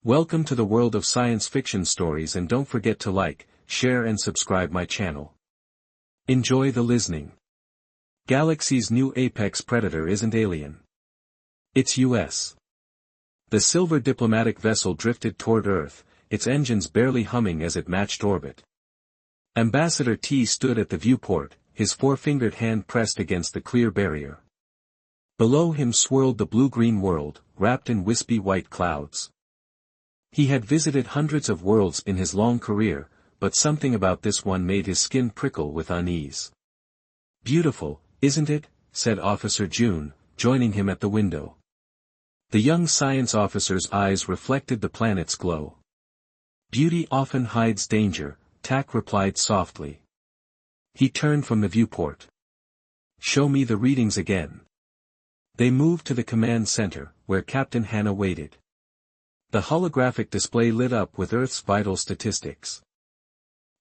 Welcome to the world of science fiction stories, and don't forget to like, share and subscribe my channel. Enjoy the listening. Galaxy's new apex predator isn't alien. It's US. The silver diplomatic vessel drifted toward Earth, its engines barely humming as it matched orbit. Ambassador T stood at the viewport, his four-fingered hand pressed against the clear barrier. Below him swirled the blue-green world, wrapped in wispy white clouds. He had visited hundreds of worlds in his long career, but something about this one made his skin prickle with unease. "Beautiful, isn't it?" said Officer June, joining him at the window. The young science officer's eyes reflected the planet's glow. "Beauty often hides danger," Tak replied softly. He turned from the viewport. "Show me the readings again." They moved to the command center, where Captain Hannah waited. The holographic display lit up with Earth's vital statistics.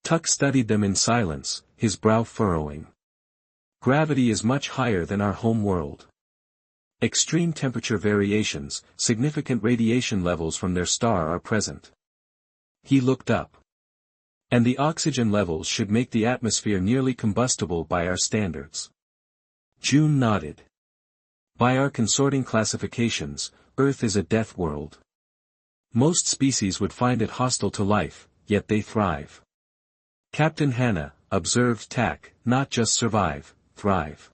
Tuck studied them in silence, his brow furrowing. Gravity is much higher than our home world. Extreme temperature variations, significant radiation levels from their star are present. He looked up. And the oxygen levels should make the atmosphere nearly combustible by our standards. June nodded. By our consorting classifications, Earth is a death world. Most species would find it hostile to life, yet they thrive. Captain Hannah, observed Tak, not just survive, thrive.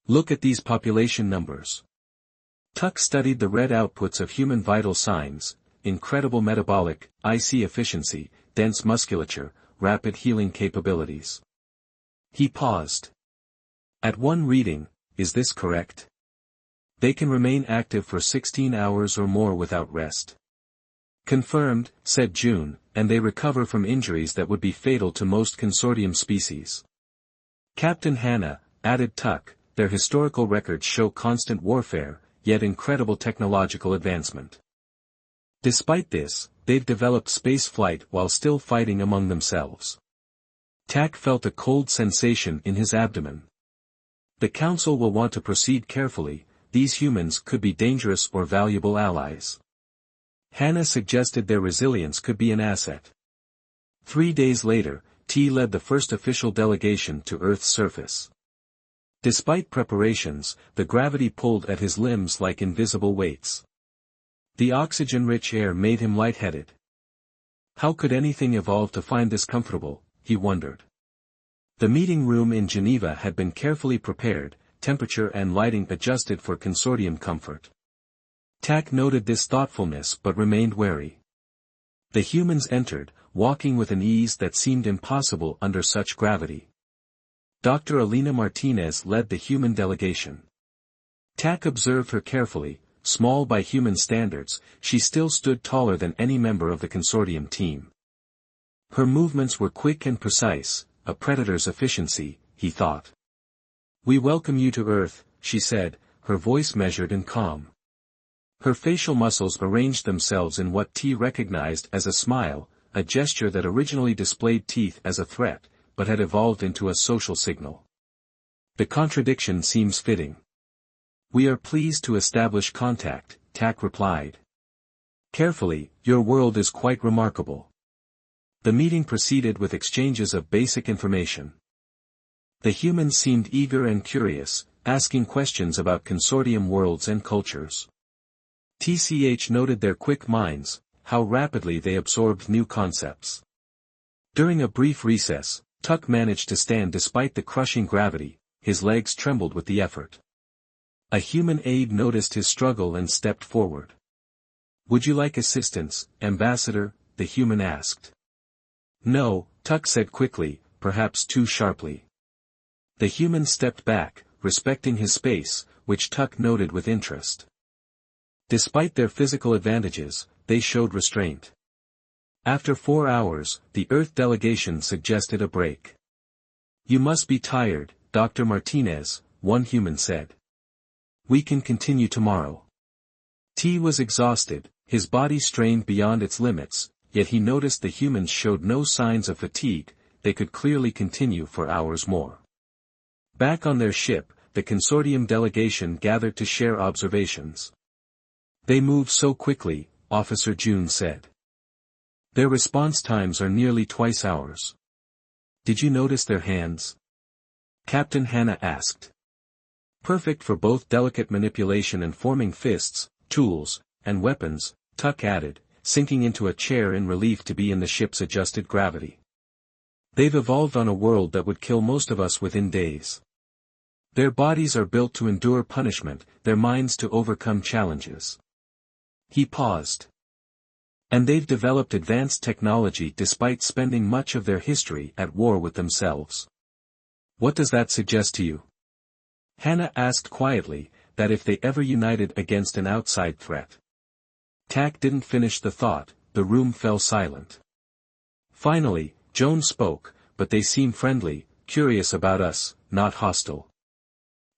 Look at these population numbers. Tuck studied the red outputs of human vital signs: incredible metabolic, IC efficiency, dense musculature, rapid healing capabilities. He paused. At one reading, is this correct? They can remain active for 16 hours or more without rest. Confirmed, said June, and they recover from injuries that would be fatal to most consortium species. Captain Hannah, added Tuck, their historical records show constant warfare, yet incredible technological advancement. Despite this, they've developed space flight while still fighting among themselves. Tak felt a cold sensation in his abdomen. The Council will want to proceed carefully. These humans could be dangerous or valuable allies. Hannah suggested their resilience could be an asset. 3 days later, T led the first official delegation to Earth's surface. Despite preparations, the gravity pulled at his limbs like invisible weights. The oxygen-rich air made him lightheaded. How could anything evolve to find this comfortable, he wondered. The meeting room in Geneva had been carefully prepared, temperature and lighting adjusted for consortium comfort. Tak noted this thoughtfulness but remained wary. The humans entered, walking with an ease that seemed impossible under such gravity. Dr. Alina Martinez led the human delegation. Tak observed her carefully. Small by human standards, she still stood taller than any member of the consortium team. Her movements were quick and precise, a predator's efficiency, he thought. "We welcome you to Earth," she said, her voice measured and calm. Her facial muscles arranged themselves in what T recognized as a smile, a gesture that originally displayed teeth as a threat, but had evolved into a social signal. The contradiction seems fitting. "We are pleased to establish contact," Tak replied. "Carefully, your world is quite remarkable." The meeting proceeded with exchanges of basic information. The humans seemed eager and curious, asking questions about consortium worlds and cultures. TCH noted their quick minds, how rapidly they absorbed new concepts. During a brief recess, Tuck managed to stand despite the crushing gravity, his legs trembled with the effort. A human aide noticed his struggle and stepped forward. "Would you like assistance, Ambassador?" the human asked. "No," Tuck said quickly, perhaps too sharply. The human stepped back, respecting his space, which Tuck noted with interest. Despite their physical advantages, they showed restraint. After 4 hours, the Earth delegation suggested a break. "You must be tired, Dr. Martinez," one human said. "We can continue tomorrow." T was exhausted, his body strained beyond its limits, yet he noticed the humans showed no signs of fatigue. They could clearly continue for hours more. Back on their ship, the consortium delegation gathered to share observations. They moved so quickly, Officer June said. Their response times are nearly twice ours. Did you notice their hands? Captain Hannah asked. Perfect for both delicate manipulation and forming fists, tools, and weapons, Tuck added, sinking into a chair in relief to be in the ship's adjusted gravity. They've evolved on a world that would kill most of us within days. Their bodies are built to endure punishment, their minds to overcome challenges. He paused. And they've developed advanced technology despite spending much of their history at war with themselves. What does that suggest to you? Hannah asked quietly, that if they ever united against an outside threat. Tack didn't finish the thought, the room fell silent. Finally, Joan spoke, but they seem friendly, curious about us, not hostile.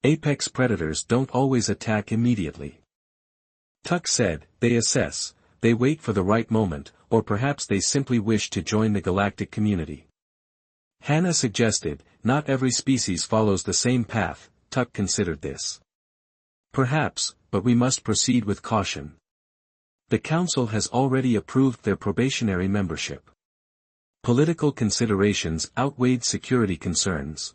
Apex predators don't always attack immediately. Tuck said, they assess, they wait for the right moment, or perhaps they simply wish to join the galactic community. Hannah suggested, not every species follows the same path. Tuck considered this. Perhaps, but we must proceed with caution. The Council has already approved their probationary membership. Political considerations outweighed security concerns.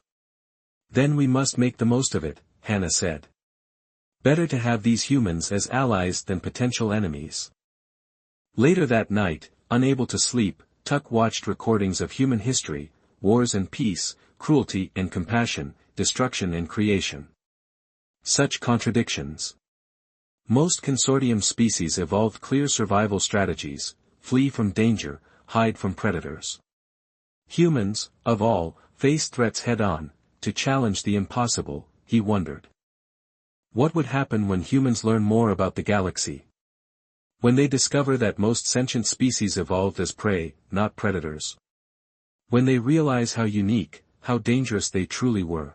Then we must make the most of it, Hannah said. Better to have these humans as allies than potential enemies. Later that night, unable to sleep, Tuck watched recordings of human history, wars and peace, cruelty and compassion, destruction and creation. Such contradictions. Most consortium species evolved clear survival strategies: flee from danger, hide from predators. Humans, of all, face threats head-on. To challenge the impossible, he wondered. What would happen when humans learn more about the galaxy? When they discover that most sentient species evolved as prey, not predators. When they realize how unique, how dangerous they truly were.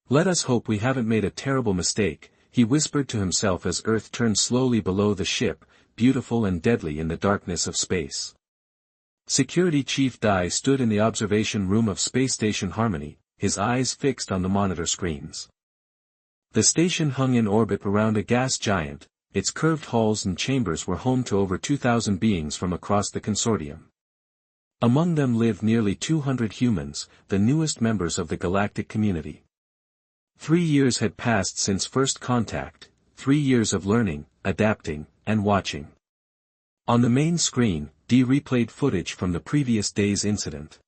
Let us hope we haven't made a terrible mistake, he whispered to himself as Earth turned slowly below the ship, beautiful and deadly in the darkness of space. Security Chief Dai stood in the observation room of Space Station Harmony, his eyes fixed on the monitor screens. The station hung in orbit around a gas giant, its curved halls and chambers were home to over 2,000 beings from across the consortium. Among them lived nearly 200 humans, the newest members of the galactic community. 3 years had passed since first contact, 3 years of learning, adapting, and watching. On the main screen, Dee replayed footage from the previous day's incident.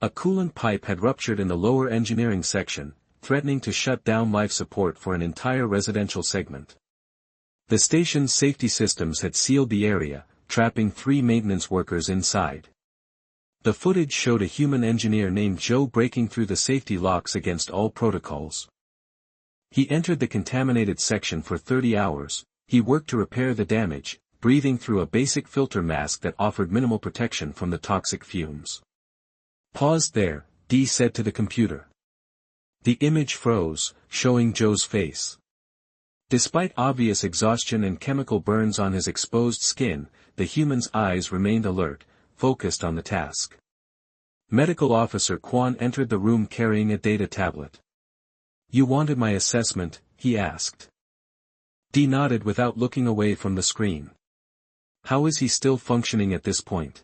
A coolant pipe had ruptured in the lower engineering section, threatening to shut down life support for an entire residential segment. The station's safety systems had sealed the area, trapping 3 maintenance workers inside. The footage showed a human engineer named Joe breaking through the safety locks against all protocols. He entered the contaminated section for 30 hours, he worked to repair the damage, breathing through a basic filter mask that offered minimal protection from the toxic fumes. Paused there, Dee said to the computer. The image froze, showing Joe's face. Despite obvious exhaustion and chemical burns on his exposed skin, the human's eyes remained alert, focused on the task. Medical Officer Quan entered the room carrying a data tablet. You wanted my assessment, he asked. Dee nodded without looking away from the screen. How is he still functioning at this point?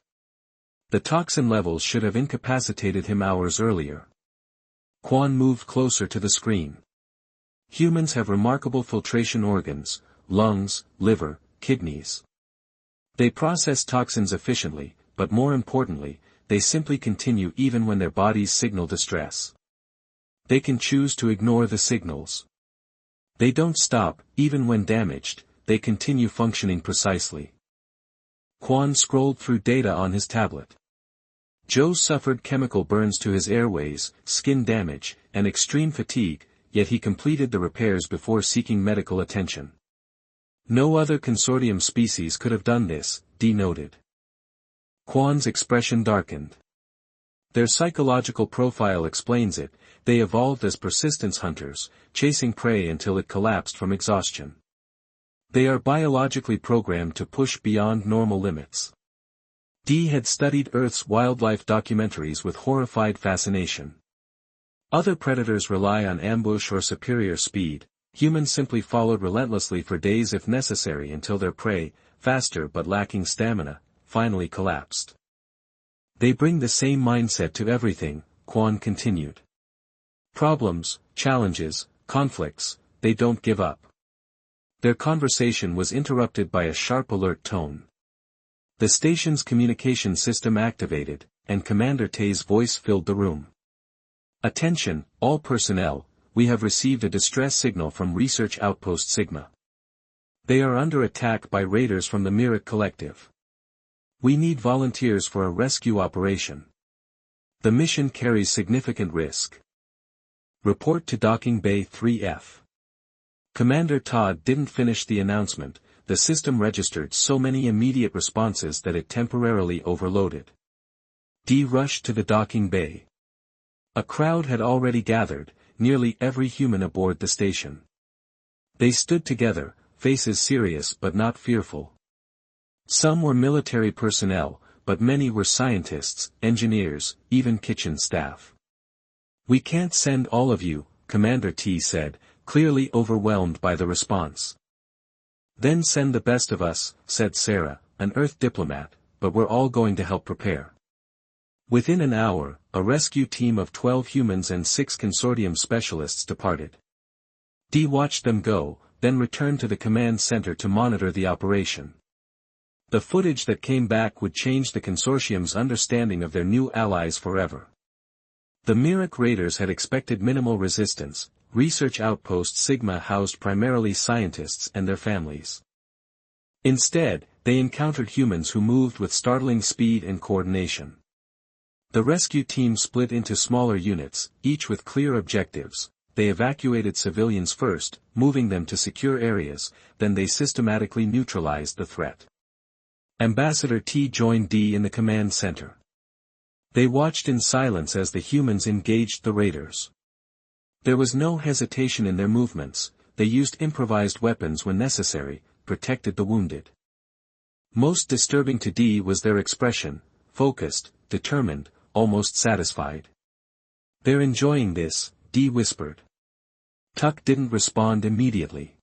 The toxin levels should have incapacitated him hours earlier. Quan moved closer to the screen. Humans have remarkable filtration organs, lungs, liver, kidneys. They process toxins efficiently, but more importantly, they simply continue even when their bodies signal distress. They can choose to ignore the signals. They don't stop, even when damaged, they continue functioning precisely. Quan scrolled through data on his tablet. Joe suffered chemical burns to his airways, skin damage, and extreme fatigue, yet he completed the repairs before seeking medical attention. No other consortium species could have done this, Dee noted. Quan's expression darkened. Their psychological profile explains it, they evolved as persistence hunters, chasing prey until it collapsed from exhaustion. They are biologically programmed to push beyond normal limits. Dee had studied Earth's wildlife documentaries with horrified fascination. Other predators rely on ambush or superior speed, humans simply followed relentlessly for days if necessary until their prey, faster but lacking stamina, finally collapsed. They bring the same mindset to everything, Quan continued. Problems, challenges, conflicts, they don't give up. Their conversation was interrupted by a sharp alert tone. The station's communication system activated, and Commander Tay's voice filled the room. Attention, all personnel, we have received a distress signal from Research Outpost Sigma. They are under attack by raiders from the Myrick Collective. We need volunteers for a rescue operation. The mission carries significant risk. Report to Docking Bay 3F. Commander Todd didn't finish the announcement. The system registered so many immediate responses that it temporarily overloaded. D rushed to the docking bay. A crowd had already gathered, nearly every human aboard the station. They stood together, faces serious but not fearful. Some were military personnel, but many were scientists, engineers, even kitchen staff. We can't send all of you, Commander T said, clearly overwhelmed by the response. Then send the best of us, said Sarah, an Earth diplomat, but we're all going to help prepare. Within an hour, a rescue team of 12 humans and 6 consortium specialists departed. D watched them go, then returned to the command center to monitor the operation. The footage that came back would change the consortium's understanding of their new allies forever. The Myrick raiders had expected minimal resistance. Research Outpost Sigma housed primarily scientists and their families. Instead, they encountered humans who moved with startling speed and coordination. The rescue team split into smaller units, each with clear objectives. They evacuated civilians first, moving them to secure areas, then they systematically neutralized the threat. Ambassador T joined D in the command center. They watched in silence as the humans engaged the raiders. There was no hesitation in their movements. They used improvised weapons when necessary, protected the wounded. Most disturbing to D was their expression, focused, determined, almost satisfied. They're enjoying this, D whispered. Tuck didn't respond immediately.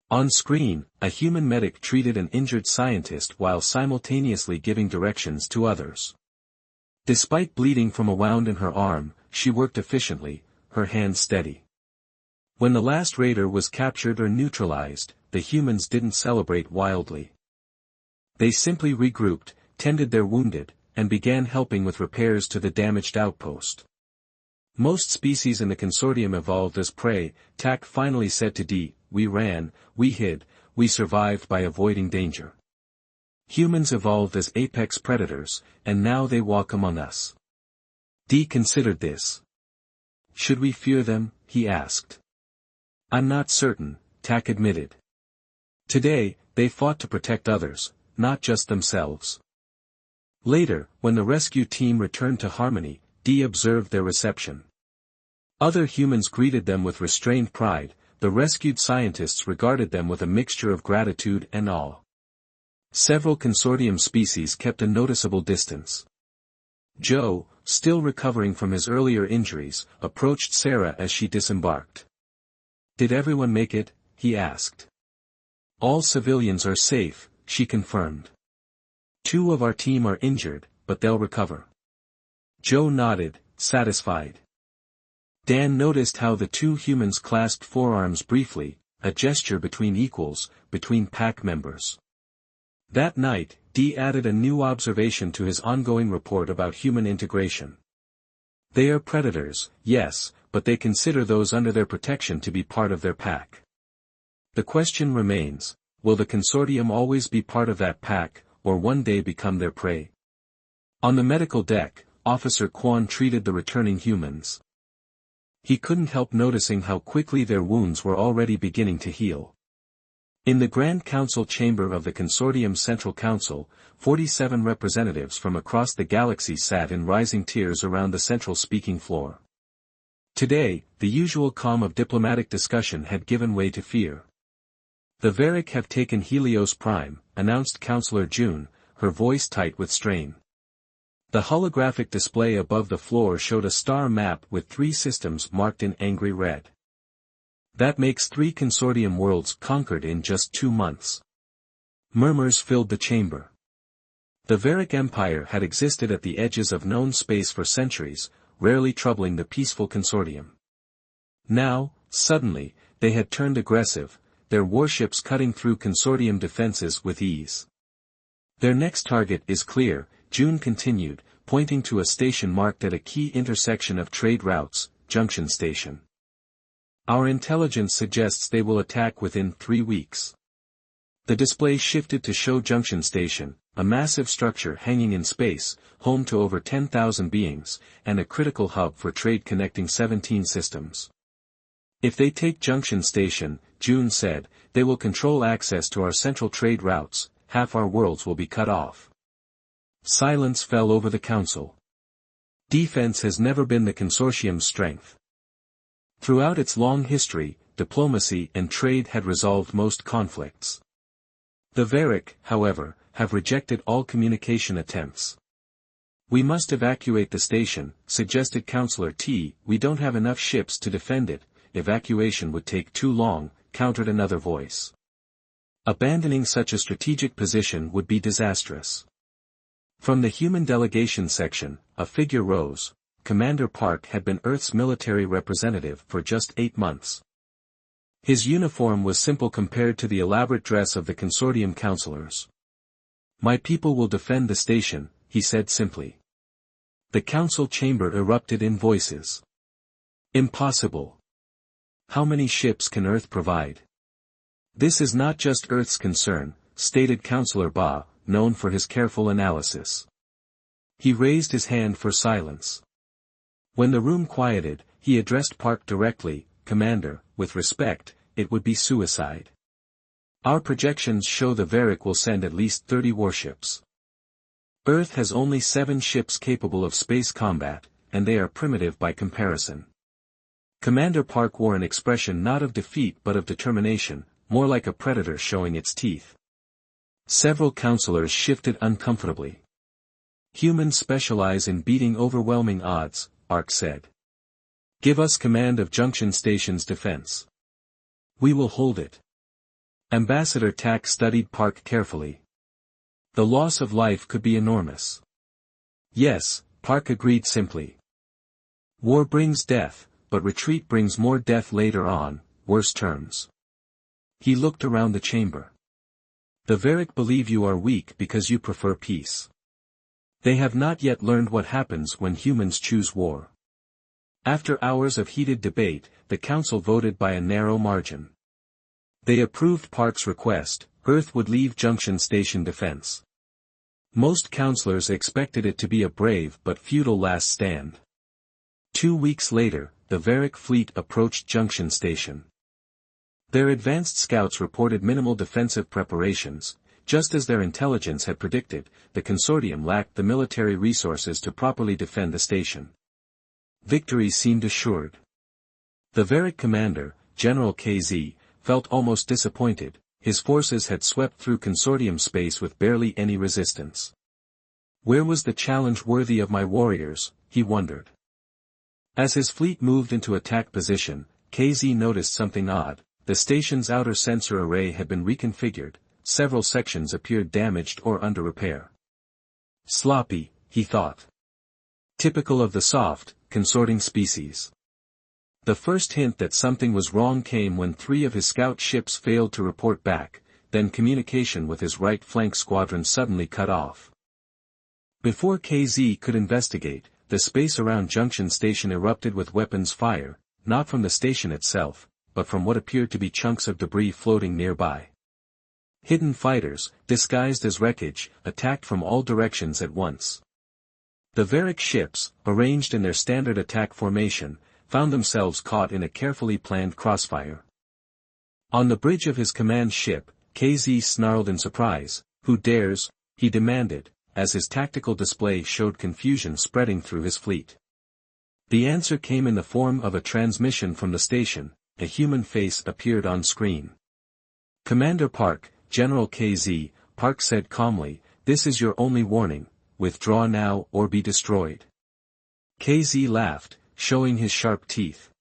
On screen, a human medic treated an injured scientist while simultaneously giving directions to others. Despite bleeding from a wound in her arm, she worked efficiently, her hand steady. When the last raider was captured or neutralized, the humans didn't celebrate wildly. They simply regrouped, tended their wounded, and began helping with repairs to the damaged outpost. Most species in the consortium evolved as prey. Tack finally said to D, we ran, we hid, we survived by avoiding danger. Humans evolved as apex predators, and now they walk among us. D considered this. Should we fear them? He asked. I'm not certain, Tack admitted. Today, they fought to protect others, not just themselves. Later, when the rescue team returned to Harmony, D observed their reception. Other humans greeted them with restrained pride. The rescued scientists regarded them with a mixture of gratitude and awe. Several consortium species kept a noticeable distance. Joe, still recovering from his earlier injuries, approached Sarah as she disembarked. Did everyone make it? He asked. All civilians are safe, she confirmed. 2 of our team are injured, but they'll recover. Joe nodded, satisfied. Dan noticed how the 2 humans clasped forearms briefly, a gesture between equals, between pack members. That night, D added a new observation to his ongoing report about human integration. They are predators, yes, but they consider those under their protection to be part of their pack. The question remains, will the consortium always be part of that pack, or one day become their prey? On the medical deck, Officer Quan treated the returning humans. He couldn't help noticing how quickly their wounds were already beginning to heal. In the Grand Council chamber of the Consortium Central Council, 47 representatives from across the galaxy sat in rising tiers around the central speaking floor. Today, the usual calm of diplomatic discussion had given way to fear. The Varric have taken Helios Prime, announced Councillor June, her voice tight with strain. The holographic display above the floor showed a star map with 3 systems marked in angry red. That makes 3 consortium worlds conquered in just 2 months. Murmurs filled the chamber. The Varick Empire had existed at the edges of known space for centuries, rarely troubling the peaceful consortium. Now, suddenly, they had turned aggressive, their warships cutting through consortium defenses with ease. Their next target is clear, June continued, pointing to a station marked at a key intersection of trade routes, Junction Station. Our intelligence suggests they will attack within 3 weeks. The display shifted to show Junction Station, a massive structure hanging in space, home to over 10,000 beings, and a critical hub for trade connecting 17 systems. If they take Junction Station, June said, they will control access to our central trade routes, half our worlds will be cut off. Silence fell over the council. Defense has never been the consortium's strength. Throughout its long history, diplomacy and trade had resolved most conflicts. The Varick, however, have rejected all communication attempts. We must evacuate the station, suggested Councillor T. We don't have enough ships to defend it, evacuation would take too long, countered another voice. Abandoning such a strategic position would be disastrous. From the human delegation section, a figure rose. Commander Park had been Earth's military representative for just 8 months. His uniform was simple compared to the elaborate dress of the consortium councillors. My people will defend the station, he said simply. The council chamber erupted in voices. Impossible. How many ships can Earth provide? This is not just Earth's concern, stated Councillor Ba, known for his careful analysis. He raised his hand for silence. When the room quieted, he addressed Park directly, Commander, with respect, it would be suicide. Our projections show the Varick will send at least 30 warships. Earth has only 7 ships capable of space combat, and they are primitive by comparison. Commander Park wore an expression not of defeat but of determination, more like a predator showing its teeth. Several councillors shifted uncomfortably. Humans specialize in beating overwhelming odds, Ark said. Give us command of Junction Station's defense. We will hold it. Ambassador Tak studied Park carefully. The loss of life could be enormous. Yes, Park agreed simply. War brings death, but retreat brings more death later on, worse terms. He looked around the chamber. The Varick believe you are weak because you prefer peace. They have not yet learned what happens when humans choose war. After hours of heated debate, the council voted by a narrow margin. They approved Park's request, Earth would leave Junction Station defense. Most councillors expected it to be a brave but futile last stand. 2 weeks later, the Varick fleet approached Junction Station. Their advanced scouts reported minimal defensive preparations. Just as their intelligence had predicted, the consortium lacked the military resources to properly defend the station. Victory seemed assured. The Varick commander, General KZ, felt almost disappointed. His forces had swept through consortium space with barely any resistance. Where was the challenge worthy of my warriors, he wondered. As his fleet moved into attack position, KZ noticed something odd. The station's outer sensor array had been reconfigured. Several sections appeared damaged or under repair. Sloppy, he thought. Typical of the soft, consorting species. The first hint that something was wrong came when 3 of his scout ships failed to report back, then communication with his right flank squadron suddenly cut off. Before KZ could investigate, the space around Junction Station erupted with weapons fire, not from the station itself, but from what appeared to be chunks of debris floating nearby. Hidden fighters, disguised as wreckage, attacked from all directions at once. The Varick ships, arranged in their standard attack formation, found themselves caught in a carefully planned crossfire. On the bridge of his command ship, KZ snarled in surprise. Who dares? He demanded, as his tactical display showed confusion spreading through his fleet. The answer came in the form of a transmission from the station. A human face appeared on screen. Commander Park, General KZ, Park said calmly, this is your only warning, withdraw now or be destroyed. KZ laughed, showing his sharp teeth.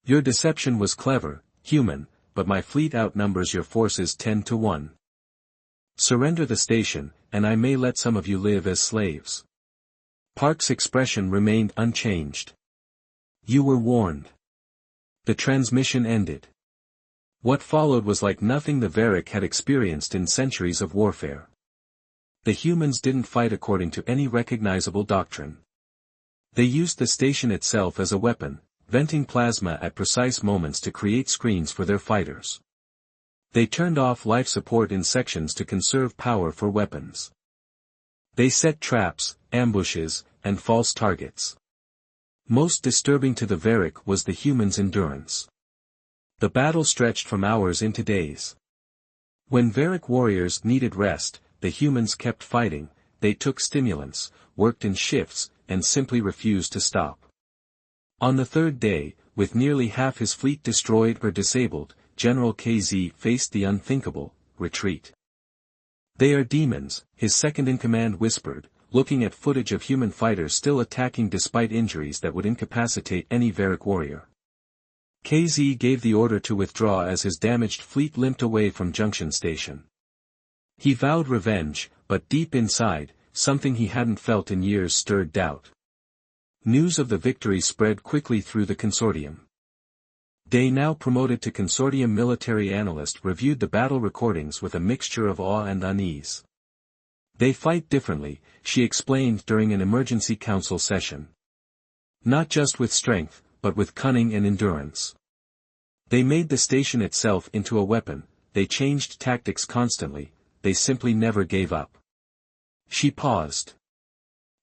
Your deception was clever, human, but my fleet outnumbers your forces 10 to 1. Surrender the station, and I may let some of you live as slaves. Park's expression remained unchanged. You were warned. The transmission ended. What followed was like nothing the Varric had experienced in centuries of warfare. The humans didn't fight according to any recognizable doctrine. They used the station itself as a weapon, venting plasma at precise moments to create screens for their fighters. They turned off life support in sections to conserve power for weapons. They set traps, ambushes, and false targets. Most disturbing to the Varric was the humans' endurance. The battle stretched from hours into days. When Varric warriors needed rest, the humans kept fighting, they took stimulants, worked in shifts, and simply refused to stop. On the third day, with nearly half his fleet destroyed or disabled, General KZ faced the unthinkable: retreat. They are demons, his second-in-command whispered, looking at footage of human fighters still attacking despite injuries that would incapacitate any Varric warrior. KZ gave the order to withdraw as his damaged fleet limped away from Junction Station. He vowed revenge, but deep inside, something he hadn't felt in years stirred doubt. News of the victory spread quickly through the consortium. Day, now promoted to consortium military analyst, reviewed the battle recordings with a mixture of awe and unease. They fight differently, she explained during an emergency council session. Not just with strength, but with cunning and endurance. They made the station itself into a weapon, they changed tactics constantly, they simply never gave up. She paused.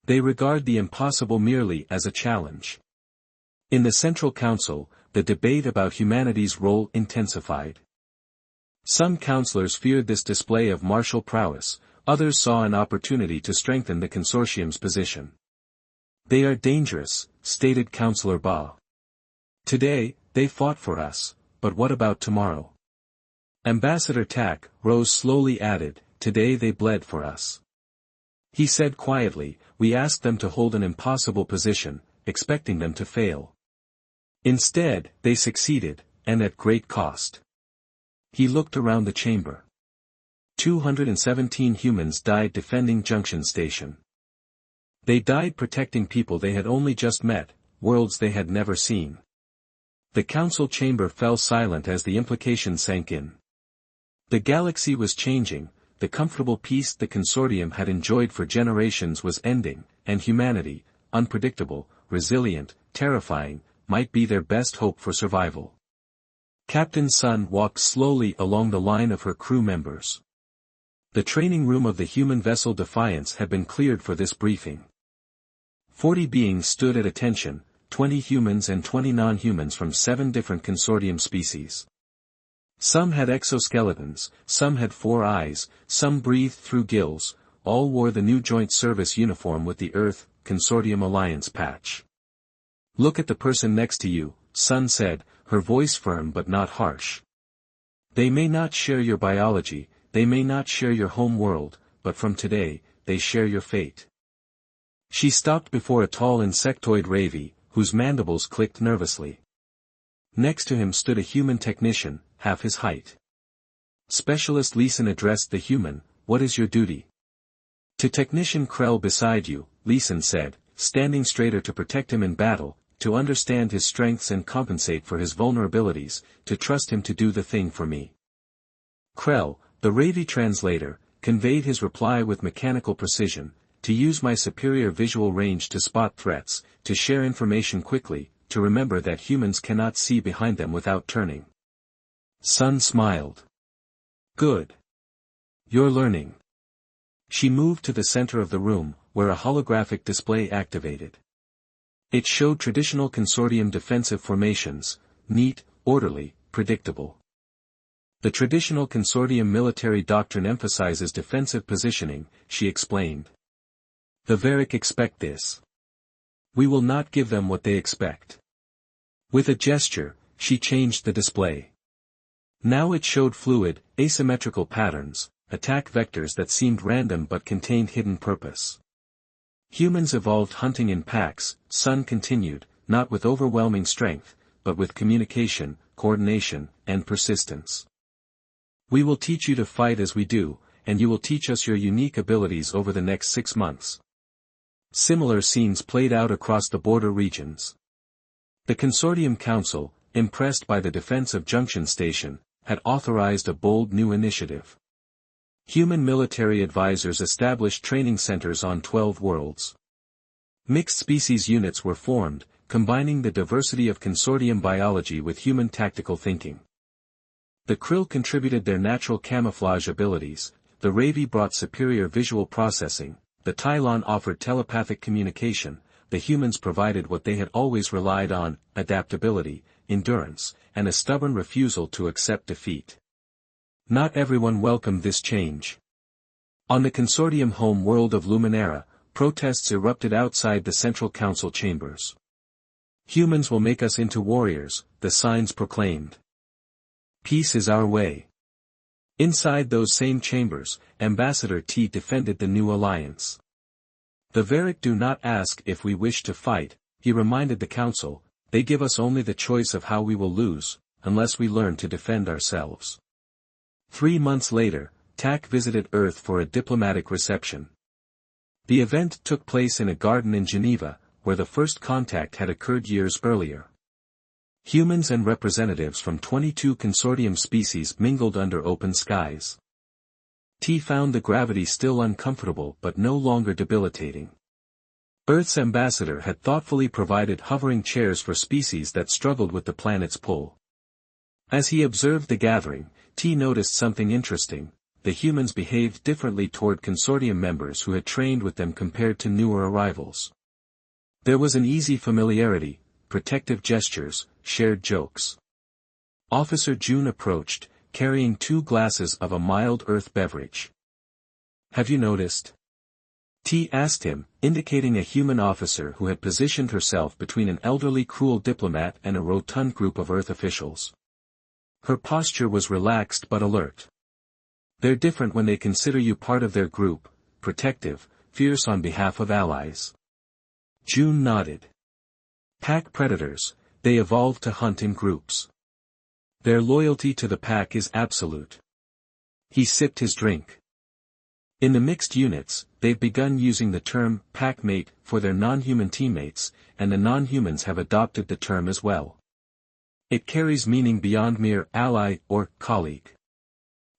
They regard the impossible merely as a challenge. In the Central Council, the debate about humanity's role intensified. Some councillors feared this display of martial prowess, others saw an opportunity to strengthen the consortium's position. They are dangerous, stated Councillor Ba. Today, they fought for us, but what about tomorrow? Ambassador Tak, Rose slowly added, today they bled for us. He said quietly, we asked them to hold an impossible position, expecting them to fail. Instead, they succeeded, and at great cost. He looked around the chamber. 217 humans died defending Junction Station. They died protecting people they had only just met, worlds they had never seen. The council chamber fell silent as the implication sank in. The galaxy was changing, the comfortable peace the consortium had enjoyed for generations was ending, and humanity, unpredictable, resilient, terrifying, might be their best hope for survival. Captain Sun walked slowly along the line of her crew members. The training room of the human vessel Defiance had been cleared for this briefing. 40 beings stood at attention, 20 humans and 20 non-humans from 7 different consortium species. Some had exoskeletons, some had 4 eyes, some breathed through gills, all wore the new joint service uniform with the Earth Consortium Alliance patch. Look at the person next to you, Sun said, her voice firm but not harsh. They may not share your biology, they may not share your home world, but from today, they share your fate. She stopped before a tall insectoid Ravi, whose mandibles clicked nervously. Next to him stood a human technician, half his height. Specialist Leeson addressed the human, what is your duty? To Technician Krell beside you, Leeson said, standing straighter to protect him in battle, to understand his strengths and compensate for his vulnerabilities, to trust him to do the thing for me. Krell, the Ravi translator, conveyed his reply with mechanical precision, to use my superior visual range to spot threats, to share information quickly, to remember that humans cannot see behind them without turning. Sun smiled. Good. You're learning. She moved to the center of the room, where a holographic display activated. It showed traditional consortium defensive formations, neat, orderly, predictable. The traditional consortium military doctrine emphasizes defensive positioning, she explained. The Varric expect this. We will not give them what they expect. With a gesture, she changed the display. Now it showed fluid, asymmetrical patterns, attack vectors that seemed random but contained hidden purpose. Humans evolved hunting in packs, Sun continued, not with overwhelming strength, but with communication, coordination, and persistence. We will teach you to fight as we do, and you will teach us your unique abilities over the next 6 months. Similar scenes played out across the border regions. The Consortium Council, impressed by the defense of Junction Station, had authorized a bold new initiative. Human military advisors established training centers on 12 worlds. Mixed species units were formed, combining the diversity of Consortium biology with human tactical thinking. The Krill contributed their natural camouflage abilities, the Ravi brought superior visual processing, the Tylon offered telepathic communication, the humans provided what they had always relied on, adaptability, endurance, and a stubborn refusal to accept defeat. Not everyone welcomed this change. On the Consortium home world of Luminera, protests erupted outside the Central Council chambers. Humans will make us into warriors, the signs proclaimed. Peace is our way. Inside those same chambers, Ambassador T defended the new alliance. The Varric do not ask if we wish to fight, he reminded the Council, they give us only the choice of how we will lose, unless we learn to defend ourselves. 3 months later, Tak visited Earth for a diplomatic reception. The event took place in a garden in Geneva, where the first contact had occurred years earlier. Humans and representatives from 22 Consortium species mingled under open skies. T found the gravity still uncomfortable but no longer debilitating. Earth's ambassador had thoughtfully provided hovering chairs for species that struggled with the planet's pull. As he observed the gathering, T noticed something interesting. The humans behaved differently toward Consortium members who had trained with them compared to newer arrivals. There was an easy familiarity, protective gestures, shared jokes. Officer June approached, carrying 2 glasses of a mild earth beverage. Have you noticed? T asked him, indicating a human officer who had positioned herself between an elderly cruel diplomat and a rotund group of Earth officials. Her posture was relaxed but alert. They're different when they consider you part of their group, protective, fierce on behalf of allies. June nodded. Pack predators, they evolved to hunt in groups. Their loyalty to the pack is absolute. He sipped his drink. In the mixed units, they've begun using the term packmate for their non-human teammates, and the non-humans have adopted the term as well. It carries meaning beyond mere ally or colleague.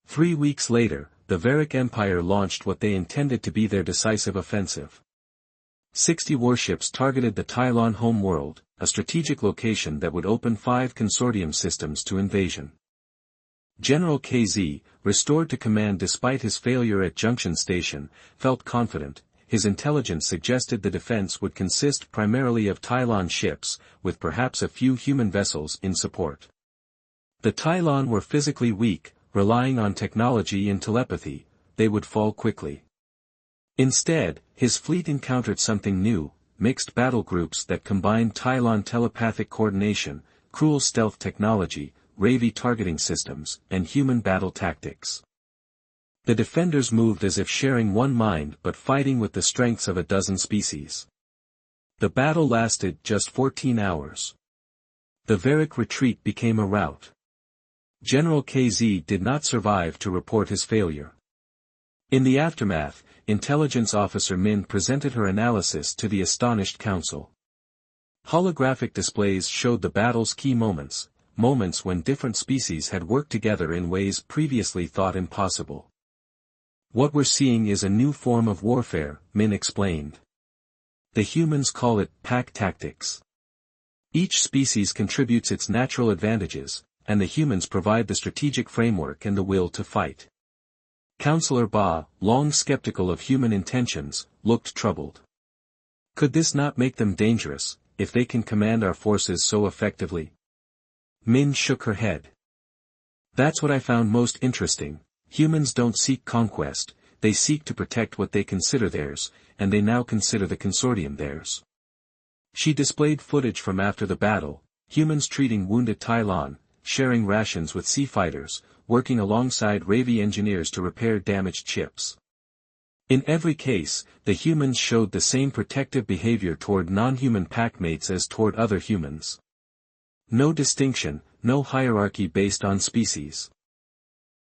3 weeks later, the Varric Empire launched what they intended to be their decisive offensive. 60 warships targeted the Tylon home world, a strategic location that would open 5 Consortium systems to invasion. General KZ, restored to command despite his failure at Junction Station, felt confident. His intelligence suggested the defense would consist primarily of Tylon ships, with perhaps a few human vessels in support. The Tylon were physically weak, relying on technology and telepathy, they would fall quickly. Instead, his fleet encountered something new, mixed battle groups that combined Tylon telepathic coordination, cruel stealth technology, Ravi targeting systems, and human battle tactics. The defenders moved as if sharing one mind but fighting with the strengths of a dozen species. The battle lasted just 14 hours. The Varric retreat became a rout. General KZ did not survive to report his failure. In the aftermath, Intelligence Officer Min presented her analysis to the astonished council. Holographic displays showed the battle's key moments when different species had worked together in ways previously thought impossible. What we're seeing is a new form of warfare, Min explained. The humans call it pack tactics. Each species contributes its natural advantages, and the humans provide the strategic framework and the will to fight. Counselor Ba, long skeptical of human intentions, looked troubled. Could this not make them dangerous, if they can command our forces so effectively? Min shook her head. That's what I found most interesting. Humans don't seek conquest, they seek to protect what they consider theirs, and they now consider the Consortium theirs. She displayed footage from after the battle, humans treating wounded Tylon, sharing rations with sea fighters, working alongside Ravi engineers to repair damaged ships. In every case, the humans showed the same protective behavior toward non-human packmates as toward other humans. No distinction, no hierarchy based on species.